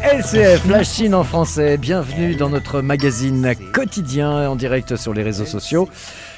LCF, la Chine en français, bienvenue dans notre magazine quotidien en direct sur les réseaux sociaux.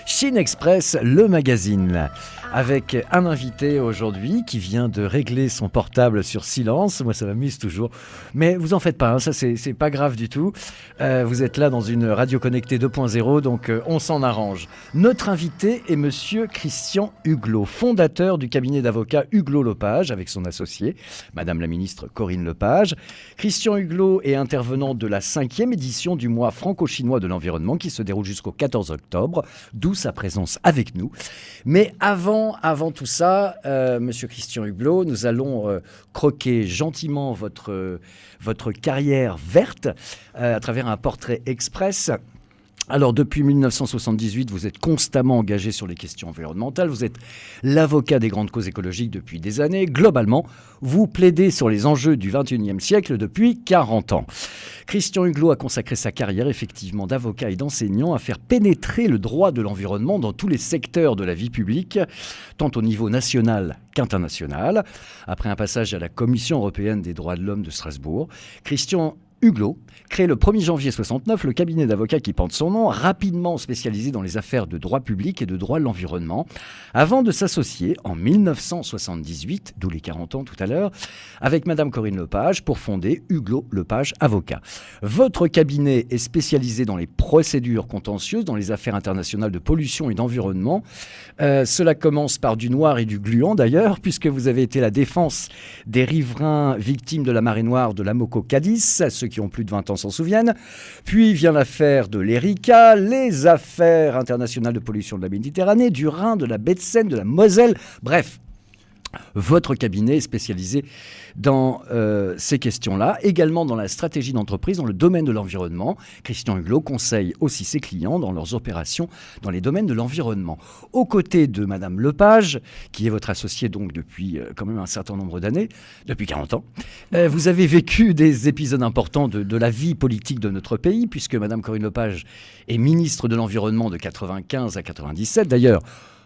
Chine Express, le magazine, avec un invité aujourd'hui qui vient de régler son portable sur silence. Moi, ça m'amuse toujours. Mais vous en faites pas, hein, ça c'est pas grave du tout. Vous êtes là dans une radio connectée 2.0, donc on s'en arrange. Notre invité est monsieur Christian Huglot, fondateur du cabinet d'avocats Huglot-Lepage, avec son associé, madame la ministre Corinne Lepage. Christian Huglot est intervenant de la 5e édition du mois franco-chinois de l'environnement qui se déroule jusqu'au 14 octobre, d'où sa présence avec nous. Mais avant tout ça, monsieur Christian Huglot, nous allons croquer gentiment votre carrière verte à travers un portrait express. Alors, depuis 1978, vous êtes constamment engagé sur les questions environnementales. Vous êtes l'avocat des grandes causes écologiques depuis des années. Globalement, vous plaidez sur les enjeux du XXIe siècle depuis 40 ans. Christian Huglot a consacré sa carrière, effectivement, d'avocat et d'enseignant à faire pénétrer le droit de l'environnement dans tous les secteurs de la vie publique, tant au niveau national qu'international. Après un passage à la Commission européenne des droits de l'homme de Strasbourg, Christian Huglot crée le 1er janvier 69 le cabinet d'avocats qui porte son nom, rapidement spécialisé dans les affaires de droit public et de droit de l'environnement, avant de s'associer en 1978, d'où les 40 ans tout à l'heure, avec madame Corinne Lepage pour fonder Huglot-Lepage Avocats. Votre cabinet est spécialisé dans les procédures contentieuses, dans les affaires internationales de pollution et d'environnement. Cela commence par du noir et du gluant d'ailleurs, puisque vous avez été la défense des riverains victimes de la marée noire de l'Amoco Cadiz, ceux qui ont plus de 20 ans s'en souviennent. Puis vient l'affaire de l'Erika, les affaires internationales de pollution de la Méditerranée, du Rhin, de la baie de Seine, de la Moselle. Bref, votre cabinet est spécialisé dans ces questions-là, également dans la stratégie d'entreprise, dans le domaine de l'environnement. Christian Huglot conseille aussi ses clients dans leurs opérations dans les domaines de l'environnement. Aux côtés de madame Lepage, qui est votre associée donc depuis quand même un certain nombre d'années, depuis 40 ans, vous avez vécu des épisodes importants de la vie politique de notre pays, puisque madame Corinne Lepage est ministre de l'Environnement de 95 à 97. D'ailleurs,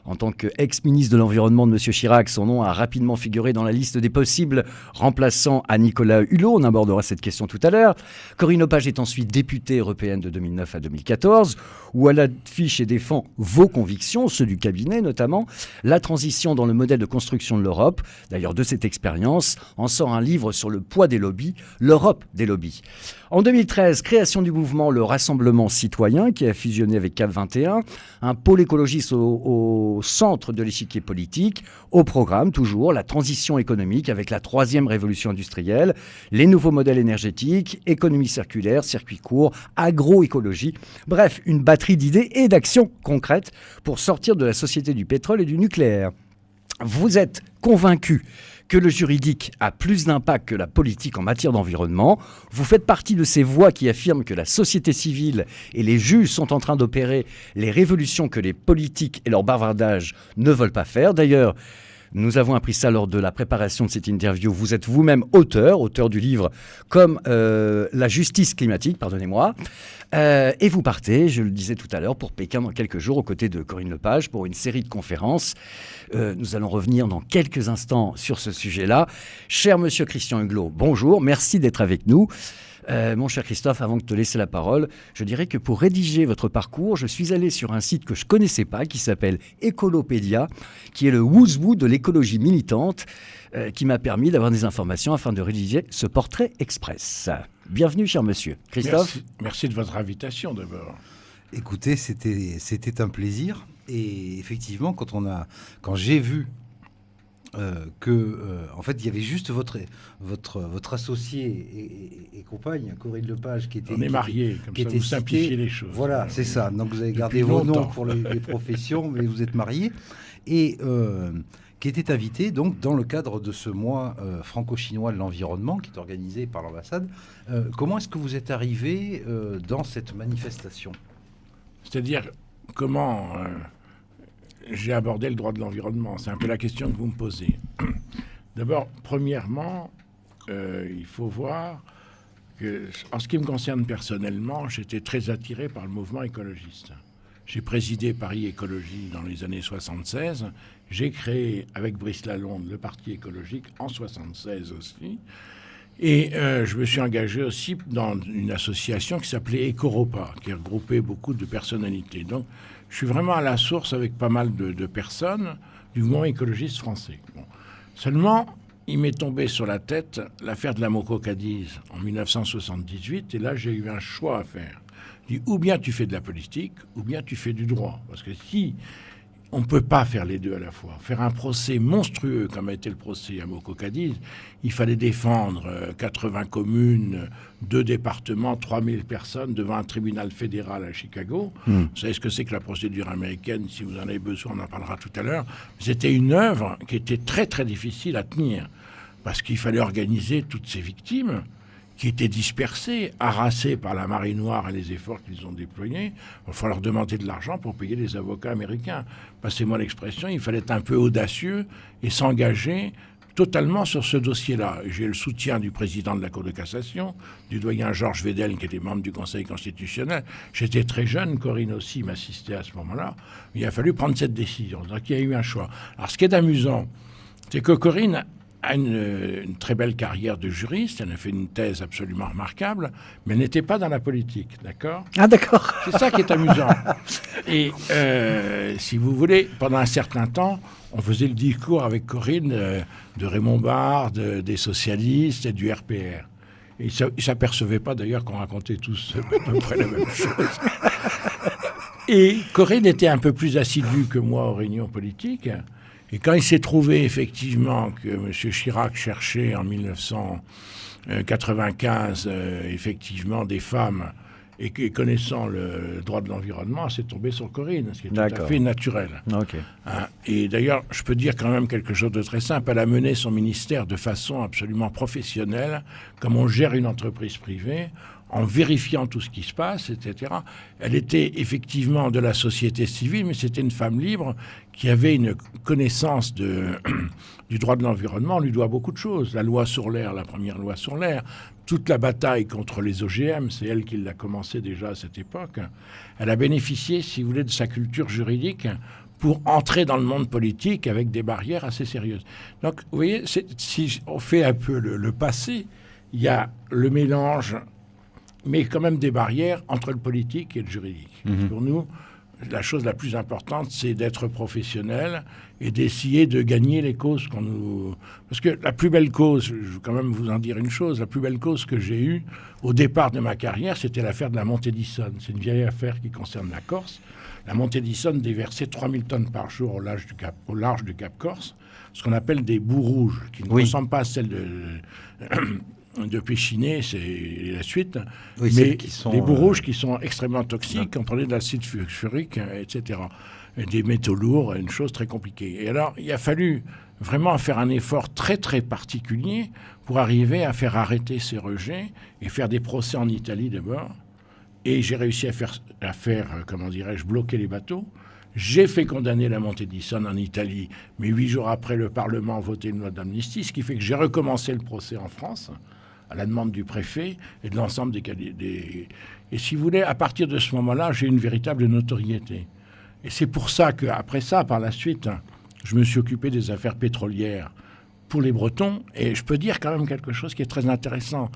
en tant qu'ex-ministre de l'Environnement de M. Chirac, son nom a rapidement figuré dans la liste des possibles remplaçants à Nicolas Hulot. On abordera cette question tout à l'heure. Corinne Lepage est ensuite députée européenne de 2009 à 2014, où elle affiche et défend vos convictions, ceux du cabinet notamment, la transition dans le modèle de construction de l'Europe. D'ailleurs, de cette expérience, en sort un livre sur le poids des lobbies, l'Europe des lobbies. En 2013, création du mouvement Le Rassemblement Citoyen, qui a fusionné avec CAP 21, un pôle écologiste au centre de l'échiquier politique, au programme toujours la transition économique avec la 3e révolution industrielle, les nouveaux modèles énergétiques, économie circulaire, circuit court, agroécologie, bref, une batterie d'idées et d'actions concrètes pour sortir de la société du pétrole et du nucléaire. Vous êtes convaincu que le juridique a plus d'impact que la politique en matière d'environnement. Vous faites partie de ces voix qui affirment que la société civile et les juges sont en train d'opérer les révolutions que les politiques et leur bavardage ne veulent pas faire. D'ailleurs, nous avons appris ça lors de la préparation de cette interview. Vous êtes vous-même auteur du livre comme la justice climatique, pardonnez-moi. Et vous partez, je le disais tout à l'heure, pour Pékin dans quelques jours, aux côtés de Corinne Lepage, pour une série de conférences. Nous allons revenir dans quelques instants sur ce sujet-là. Cher monsieur Christian Huglot, bonjour, merci d'être avec nous. Mon cher Christophe, avant de te laisser la parole, je dirais que pour rédiger votre parcours, je suis allé sur un site que je ne connaissais pas, qui s'appelle Écolopédia, qui est le who's who de l'écologie militante, qui m'a permis d'avoir des informations afin de rédiger ce portrait express. Bienvenue, cher monsieur. Christophe ? Merci de votre invitation, d'abord. Écoutez, c'était un plaisir. Et effectivement, quand j'ai vu en fait, il y avait juste votre associé et compagne, Corinne Lepage, qui était... On est mariés, comme ça vous simplifiez les choses. Voilà, c'est ça. Donc vous avez gardé vos noms pour les professions, mais vous êtes mariés. Et qui était invité donc, dans le cadre de ce mois franco-chinois de l'environnement, qui est organisé par l'ambassade. Comment est-ce que vous êtes arrivé dans cette manifestation ? C'est-à-dire, comment... j'ai abordé le droit de l'environnement. C'est un peu la question que vous me posez. D'abord, premièrement, il faut voir que, en ce qui me concerne personnellement, j'étais très attiré par le mouvement écologiste. J'ai présidé Paris Écologie dans les années 76. J'ai créé, avec Brice Lalonde, le Parti écologique en 76 aussi. Et je me suis engagé aussi dans une association qui s'appelait Ecoropa, qui regroupait beaucoup de personnalités. Donc, je suis vraiment à la source avec pas mal de personnes du mouvement écologiste français. Bon. Seulement, il m'est tombé sur la tête l'affaire de la Moco Cadiz en 1978, et là, j'ai eu un choix à faire. Je dis, ou bien tu fais de la politique, ou bien tu fais du droit. Parce que si on ne peut pas faire les deux à la fois, faire un procès monstrueux comme a été le procès à Moco Cadiz, il fallait défendre 80 communes, 2 départements, 3000 personnes devant un tribunal fédéral à Chicago. Vous savez ce que c'est que la procédure américaine, si vous en avez besoin, on en parlera tout à l'heure. C'était une œuvre qui était très très difficile à tenir, parce qu'il fallait organiser toutes ces victimes qui étaient dispersés, harassés par la marée noire et les efforts qu'ils ont déployés. Il faut leur demander de l'argent pour payer les avocats américains. Passez-moi l'expression, il fallait être un peu audacieux et s'engager totalement sur ce dossier-là. J'ai le soutien du président de la Cour de cassation, du doyen Georges Vedel, qui était membre du Conseil constitutionnel. J'étais très jeune, Corinne aussi m'assistait à ce moment-là. Il a fallu prendre cette décision. Donc il y a eu un choix. Alors ce qui est amusant, c'est que Corinne a une très belle carrière de juriste, elle a fait une thèse absolument remarquable, mais elle n'était pas dans la politique, d'accord ? Ah d'accord. C'est ça qui est amusant. Et si vous voulez, pendant un certain temps, on faisait le discours avec Corinne de Raymond Barre, des socialistes et du RPR. Et ils ne s'apercevaient pas d'ailleurs qu'on racontait tous à peu près la même chose. Et Corinne était un peu plus assidue que moi aux réunions politiques. Et quand il s'est trouvé effectivement que M. Chirac cherchait en 1995 effectivement des femmes et que, connaissant le droit de l'environnement, c'est tombé sur Corinne, ce qui est tout à fait naturel. Okay. Hein, et d'ailleurs, je peux dire quand même quelque chose de très simple. Elle a mené son ministère de façon absolument professionnelle, comme on gère une entreprise privée, en vérifiant tout ce qui se passe, etc. Elle était effectivement de la société civile, mais c'était une femme libre qui avait une connaissance du droit de l'environnement. On lui doit beaucoup de choses. La loi sur l'air, la première loi sur l'air, toute la bataille contre les OGM, c'est elle qui l'a commencé déjà à cette époque. Elle a bénéficié, si vous voulez, de sa culture juridique pour entrer dans le monde politique avec des barrières assez sérieuses. Donc, vous voyez, si on fait un peu le passé, il y a le mélange, mais quand même des barrières entre le politique et le juridique. Pour nous, la chose la plus importante, c'est d'être professionnel et d'essayer de gagner les causes qu'on nous... Parce que la plus belle cause, je veux quand même vous en dire une chose, la plus belle cause que j'ai eue au départ de ma carrière, c'était l'affaire de la montée d'Issonne. C'est une vieille affaire qui concerne la Corse. La montée d'Issonne déversait 3000 tonnes par jour au large du Cap Corse, ce qu'on appelle des boues rouges, qui ne ressemblent pas à celles de Péchiné, c'est la suite, oui, mais qui sont, des boues rouges qui sont extrêmement toxiques, on parlait de l'acide sulfurique, etc. Et des métaux lourds, une chose très compliquée. Et alors, il a fallu vraiment faire un effort très très particulier pour arriver à faire arrêter ces rejets et faire des procès en Italie d'abord. Et j'ai réussi à faire comment dirais-je, bloquer les bateaux. J'ai fait condamner la montée d'Issonne en Italie, mais 8 jours après, le Parlement a voté une loi d'amnistie, ce qui fait que j'ai recommencé le procès en France, à la demande du préfet et de l'ensemble des... Et si vous voulez, à partir de ce moment-là, j'ai une véritable notoriété. Et c'est pour ça qu'après ça, par la suite, je me suis occupé des affaires pétrolières pour les Bretons. Et je peux dire quand même quelque chose qui est très intéressant.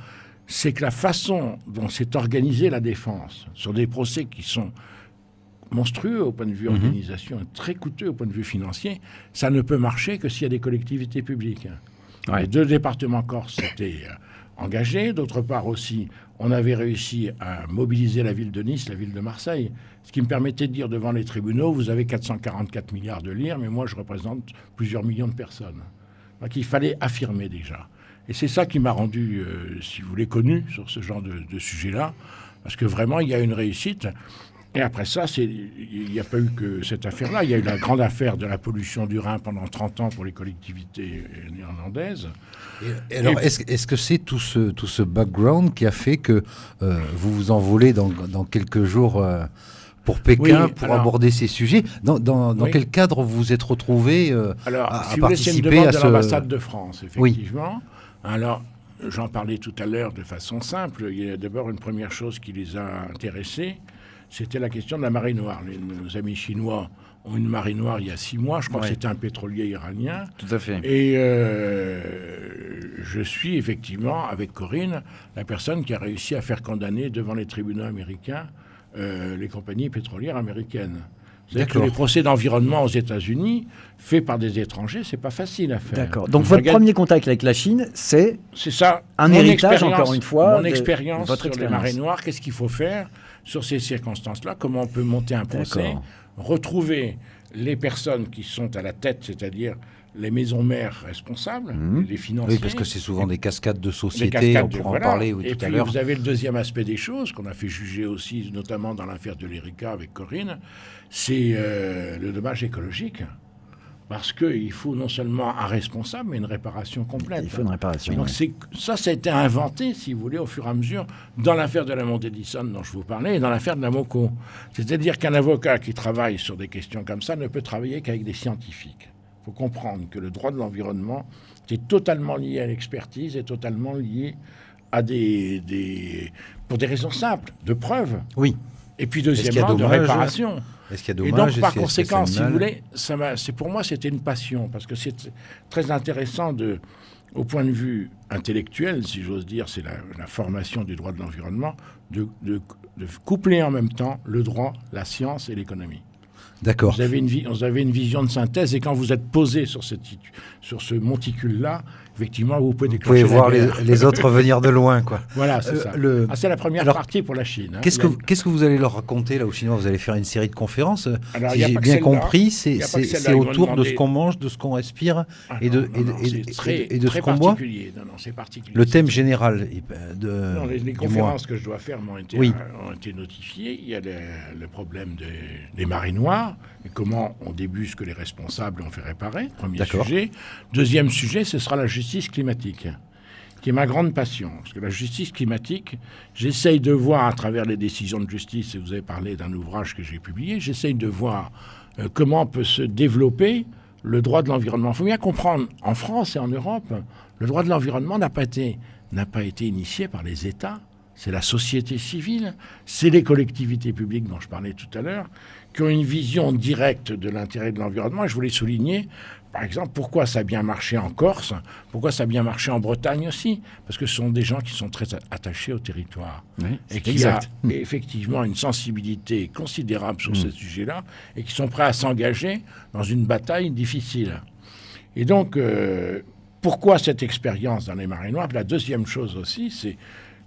C'est que la façon dont s'est organisée la défense sur des procès qui sont monstrueux au point de vue organisation, très coûteux au point de vue financier, ça ne peut marcher que s'il y a des collectivités publiques. Ouais. Les 2 départements corses étaient engagés. D'autre part aussi, on avait réussi à mobiliser la ville de Nice, la ville de Marseille, ce qui me permettait de dire devant les tribunaux, vous avez 444 milliards de lire, mais moi je représente plusieurs millions de personnes. Donc il fallait affirmer déjà. Et c'est ça qui m'a rendu, si vous voulez, connu sur ce genre de sujet-là, parce que vraiment il y a une réussite. Et après ça, il n'y a pas eu que cette affaire-là. Il y a eu la grande affaire de la pollution du Rhin pendant 30 ans pour les collectivités néerlandaises. Et alors, est-ce que c'est tout ce background qui a fait que vous vous envolez dans quelques jours pour Pékin, oui, pour aborder ces sujets? Dans oui. Quel cadre vous vous êtes retrouvé à participer à ce... de l'ambassade de France, effectivement. Oui. Alors, j'en parlais tout à l'heure de façon simple. Il y a d'abord une première chose qui les a intéressés, c'était la question de la marée noire. Nos amis chinois ont une marée noire il y a 6 mois. Je crois que c'était un pétrolier iranien. Tout à fait. Et je suis effectivement, avec Corinne, la personne qui a réussi à faire condamner devant les tribunaux américains les compagnies pétrolières américaines. C'est-à-dire que les procès d'environnement aux États-Unis, faits par des étrangers, c'est pas facile à faire. D'accord. Donc votre premier contact avec la Chine, c'est ça. Un héritage, encore une fois, mon expérience votre sur expérience. les marées noires. Qu'est-ce qu'il faut faire sur ces circonstances-là? Comment on peut monter un procès, retrouver les personnes qui sont à la tête, c'est-à-dire les maisons mères responsables, les financiers. Oui, parce que c'est souvent des cascades de sociétés, on pourra en parler tout à l'heure. Et puis vous avez le deuxième aspect des choses, qu'on a fait juger aussi, notamment dans l'affaire de l'Erika avec Corinne, c'est le dommage écologique. Parce qu'il faut non seulement un responsable, mais une réparation complète. Il faut une réparation. Donc ça a été inventé, si vous voulez, au fur et à mesure, dans l'affaire de la Montedison dont je vous parlais, et dans l'affaire de la Moco. C'est-à-dire qu'un avocat qui travaille sur des questions comme ça ne peut travailler qu'avec des scientifiques. Il faut comprendre que le droit de l'environnement est totalement lié à l'expertise et totalement lié à pour des raisons simples, de preuve. Oui. Et puis deuxièmement, de réparation. Est-ce qu'il y a dommage? Et donc, par conséquent, si vous voulez, pour moi, c'était une passion, parce que c'est très intéressant au point de vue intellectuel, si j'ose dire, c'est la formation du droit de l'environnement, de coupler en même temps le droit, la science et l'économie. D'accord. Vous avez une vision de synthèse, et quand vous êtes posé sur ce monticule-là, effectivement, vous pouvez déclencher. Vous pouvez voir les autres venir de loin, quoi. Voilà, c'est ça. C'est la première partie pour la Chine. Hein. Qu'est-ce que vous allez leur raconter là aux Chinois? Vous allez faire une série de conférences. Alors, si j'ai bien compris, c'est autour de ce qu'on mange, de ce qu'on respire et de ce qu'on boit. Non, c'est particulier. Le thème général les conférences que je dois faire ont été notifiées. Il y a le problème des marées noires et comment on débusque les responsables et on fait réparer. Premier sujet. Deuxième sujet, ce sera la justice climatique, qui est ma grande passion. Parce que la justice climatique, j'essaye de voir à travers les décisions de justice, et vous avez parlé d'un ouvrage que j'ai publié, j'essaye de voir comment peut se développer le droit de l'environnement. Il faut bien comprendre, en France et en Europe, le droit de l'environnement n'a pas été initié par les États. C'est la société civile, c'est les collectivités publiques dont je parlais tout à l'heure, qui ont une vision directe de l'intérêt de l'environnement. Et je voulais souligner, par exemple, pourquoi ça a bien marché en Corse, pourquoi ça a bien marché en Bretagne aussi, parce que ce sont des gens qui sont très attachés au territoire. Oui, et qui ont effectivement une sensibilité considérable sur ce sujet-là, et qui sont prêts à s'engager dans une bataille difficile. Et donc, pourquoi cette expérience dans les marées noires? La deuxième chose aussi, c'est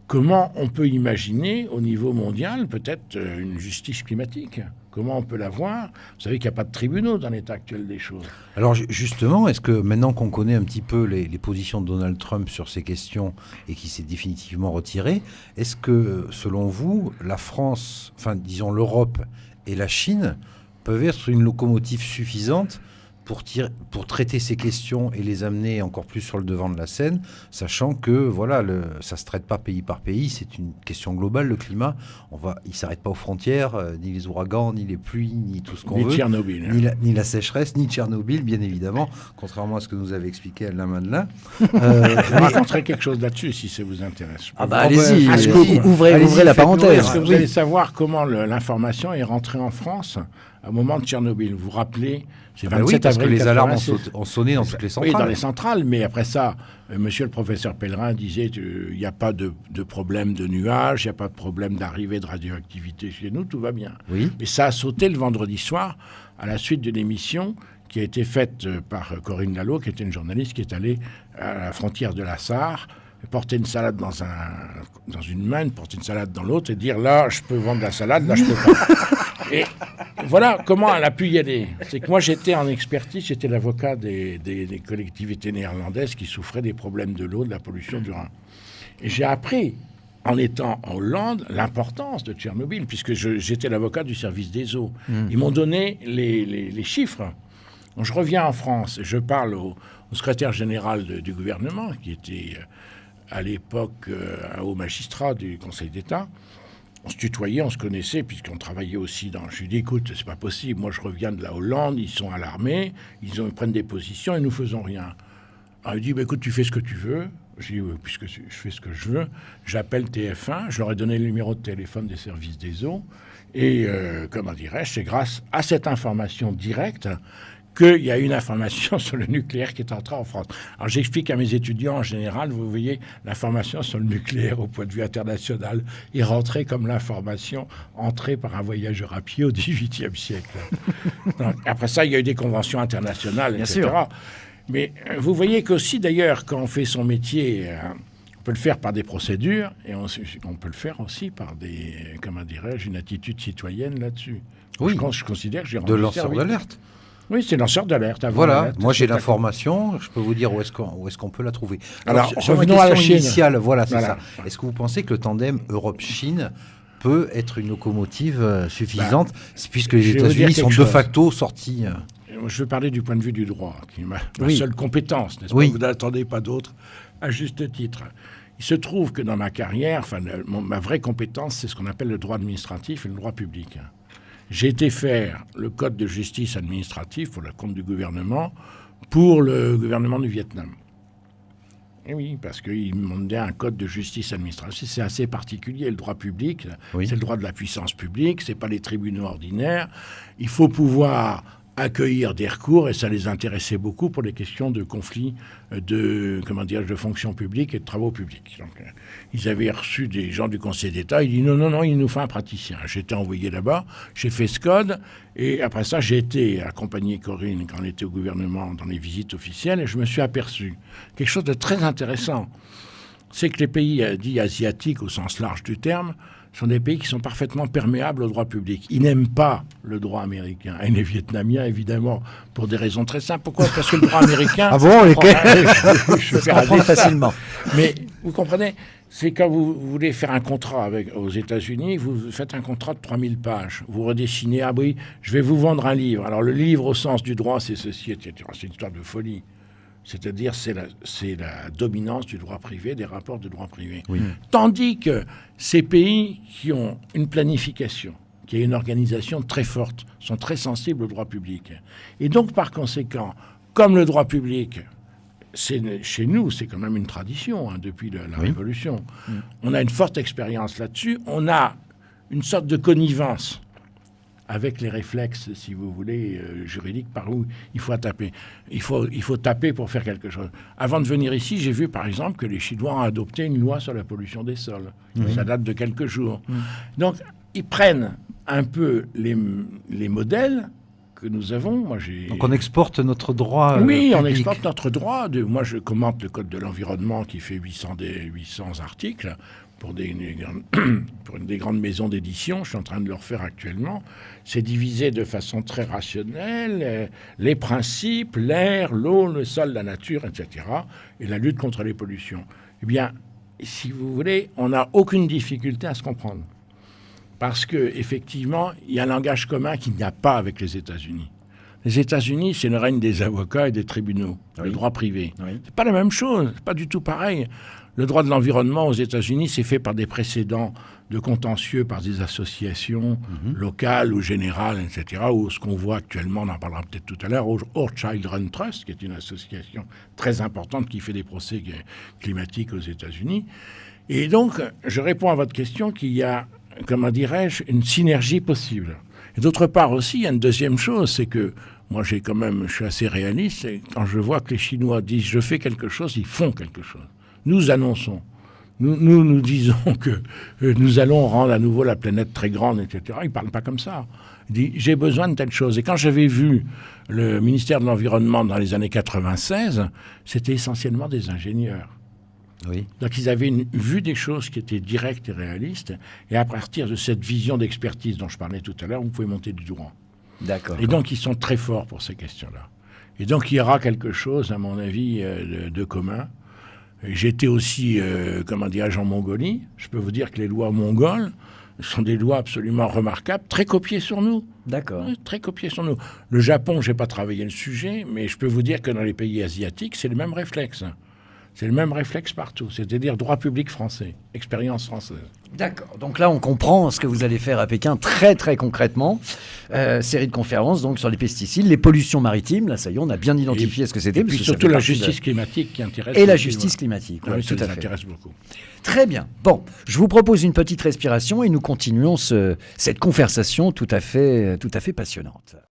comment on peut imaginer au niveau mondial peut-être une justice climatique? Comment on peut la voir? Vous savez qu'il n'y a pas de tribunaux dans l'état actuel des choses. Alors justement, est-ce que maintenant qu'on connaît un petit peu les positions de Donald Trump sur ces questions et qui s'est définitivement retiré, est-ce que selon vous, la France, enfin disons l'Europe et la Chine peuvent être une locomotive suffisante pour traiter ces questions et les amener encore plus sur le devant de la scène, sachant que voilà, ça ne se traite pas pays par pays, c'est une question globale, le climat. Il ne s'arrête pas aux frontières, ni les ouragans, ni les pluies, ni tout ce qu'on veut. Ni Tchernobyl. Ni la sécheresse, ni Tchernobyl, bien évidemment, contrairement à ce que nous avait expliqué Alain Madelin. Je raconterai quelque chose là-dessus, si ça vous intéresse. Allez-y, ouvrez la parenthèse. Est-ce que vous allez savoir comment l'information est rentrée en France au moment de Tchernobyl? Vous vous rappelez, c'est 27 parce avril que les alarmes ont sonné dans toutes les centrales. Oui, dans les centrales, mais après ça, monsieur le professeur Pellerin disait il n'y a pas de problème de nuages, il n'y a pas de problème d'arrivée de radioactivité chez nous, tout va bien. Oui. Mais ça a sauté le vendredi soir à la suite d'une émission qui a été faite par Corinne Lalo, qui était une journaliste qui est allée à la frontière de la Sarre, porter une salade dans une main, porter une salade dans l'autre et dire là, je peux vendre la salade, là, je peux pas. Et voilà comment elle a pu y aller. C'est que moi, j'étais en expertise, j'étais l'avocat des collectivités néerlandaises qui souffraient des problèmes de l'eau, de la pollution du Rhin. Et j'ai appris, en étant en Hollande, l'importance de Tchernobyl, puisque j'étais l'avocat du service des eaux. Ils m'ont donné les chiffres. Donc, je reviens en France et je parle au secrétaire général du gouvernement, qui était à l'époque un haut magistrat du Conseil d'État. On se tutoyait, on se connaissait, puisqu'on travaillait aussi dans... Je lui dis, écoute, c'est pas possible, moi je reviens de la Hollande, ils sont alarmés, ils prennent des positions et nous faisons rien. Alors il dit, écoute, tu fais ce que tu veux. Je dis, oui, puisque je fais ce que je veux, j'appelle TF1, je leur ai donné le numéro de téléphone des services des eaux, et comment dirais-je, c'est grâce à cette information directe qu'il y a une information sur le nucléaire qui est entrée en France. Alors j'explique à mes étudiants en général, vous voyez, l'information sur le nucléaire au point de vue international est rentrée comme l'information entrée par un voyageur à pied au XVIIIe siècle. Donc, après ça, il y a eu des conventions internationales, Bien etc. sûr. Mais vous voyez qu'aussi, d'ailleurs, quand on fait son métier, on peut le faire par des procédures et on peut le faire aussi par des, comment dirais-je, une attitude citoyenne là-dessus. Oui. Je considère que j'ai rendu De lanceur service. d'alerte. Oui, c'est lanceur d'alerte. Voilà, Alerte, moi j'ai c'est d'accord. l'information, je peux vous dire où est-ce qu'on peut la trouver. Alors, sur ma revenons à la question Chine. initiale, voilà, c'est Voilà. ça. Est-ce que vous pensez que le tandem Europe-Chine peut être une locomotive suffisante, puisque les je vais vous dire États-Unis sont quelque de chose. facto sortis Je veux parler du point de vue du droit, qui est ma Oui. seule compétence, n'est-ce Oui. pas? Vous n'attendez pas d'autres, à juste titre. Il se trouve que dans ma carrière, ma vraie compétence, c'est ce qu'on appelle le droit administratif et le droit public. J'ai été faire le code de justice administrative pour le compte du gouvernement, pour le gouvernement du Vietnam. Et oui, parce qu'ils m'ont donné un code de justice administrative. C'est assez particulier, le droit public. Oui. C'est le droit de la puissance publique, c'est pas les tribunaux ordinaires. Il faut pouvoir accueillir des recours et ça les intéressait beaucoup pour les questions de conflits de fonction publique et de travaux publics. Donc, ils avaient reçu des gens du Conseil d'État. Ils disent non, il nous faut un praticien. J'étais envoyé là-bas, j'ai fait ce code et après ça, j'ai été accompagné Corinne quand on était au gouvernement dans les visites officielles et je me suis aperçu quelque chose de très intéressant. C'est que les pays dits asiatiques au sens large du terme sont des pays qui sont parfaitement perméables au droit public. Ils n'aiment pas le droit américain. Et les Vietnamiens, évidemment, pour des raisons très simples. Pourquoi ? Parce que le droit américain... Ah bon, lesquels ? Je Ça se comprend facilement. Mais vous comprenez, c'est quand vous voulez faire un contrat aux États-Unis, vous faites un contrat de 3000 pages. Vous redessinez, ah oui, je vais vous vendre un livre. Alors le livre au sens du droit, c'est ceci, etc. C'est une histoire de folie. C'est-à-dire, c'est la dominance du droit privé, des rapports de droit privé. Oui. Tandis que ces pays qui ont une planification, qui a une organisation très forte, sont très sensibles au droit public. Et donc, par conséquent, comme le droit public, chez nous, c'est quand même une tradition depuis la Oui. Révolution. On a une forte expérience là-dessus. On a une sorte de connivence avec les réflexes, si vous voulez, juridiques, par où il faut taper. Il faut taper pour faire quelque chose. Avant de venir ici, j'ai vu, par exemple, que les Chinois ont adopté une loi sur la pollution des sols. Ça date de quelques jours. Donc, ils prennent un peu les modèles que nous avons. Donc on exporte notre droit Oui, on public. exporte notre droit. Moi, je commente le Code de l'environnement qui fait 800 articles pour pour des grandes maisons d'édition. Je suis en train de le refaire actuellement. C'est divisé de façon très rationnelle. Les principes, l'air, l'eau, le sol, la nature, etc. Et la lutte contre les pollutions. Eh bien, si vous voulez, on n'a aucune difficulté à se comprendre. Parce qu'effectivement, il y a un langage commun qu'il n'y a pas avec les États-Unis. Les États-Unis, c'est le règne des avocats et des tribunaux, le droit privé. Oui. C'est pas la même chose, c'est pas du tout pareil. Le droit de l'environnement aux États-Unis, c'est fait par des précédents de contentieux par des associations locales ou générales, etc. Ou ce qu'on voit actuellement, on en parlera peut-être tout à l'heure, Our Children Trust, qui est une association très importante qui fait des procès climatiques aux États-Unis. Et donc, je réponds à votre question qu'il y a, comment dirais-je, une synergie possible. Et d'autre part aussi, il y a une deuxième chose, c'est que moi, je suis assez réaliste, et quand je vois que les Chinois disent « je fais quelque chose », ils font quelque chose. Nous annonçons. Nous disons que nous allons rendre à nouveau la planète très grande, etc. Ils ne parlent pas comme ça. Ils disent « j'ai besoin de telle chose ». Et quand j'avais vu le ministère de l'Environnement dans les années 96, c'était essentiellement des ingénieurs. Oui. Donc ils avaient vu des choses qui étaient directes et réalistes. Et à partir de cette vision d'expertise dont je parlais tout à l'heure, vous pouvez monter du droit. D'accord. Et donc ils sont très forts pour ces questions-là. Et donc il y aura quelque chose, à mon avis, de commun. J'étais aussi, en Mongolie. Je peux vous dire que les lois mongoles sont des lois absolument remarquables, très copiées sur nous. D'accord. Oui, très copiées sur nous. Le Japon, je n'ai pas travaillé le sujet, mais je peux vous dire que dans les pays asiatiques, c'est le même réflexe. C'est le même réflexe partout, c'est-à-dire droit public français, expérience française. D'accord. Donc là, on comprend ce que vous allez faire à Pékin très très concrètement. Série de conférences donc sur les pesticides, les pollutions maritimes. Là, ça y est, on a bien identifié ce que c'était. Et puis parce que ça surtout fait la partie justice climatique qui intéresse. et la beaucoup, justice ouais. climatique. Ah Ouais, oui, ça tout à les fait. intéresse beaucoup. Très bien. Bon, je vous propose une petite respiration et nous continuons cette conversation tout à fait passionnante.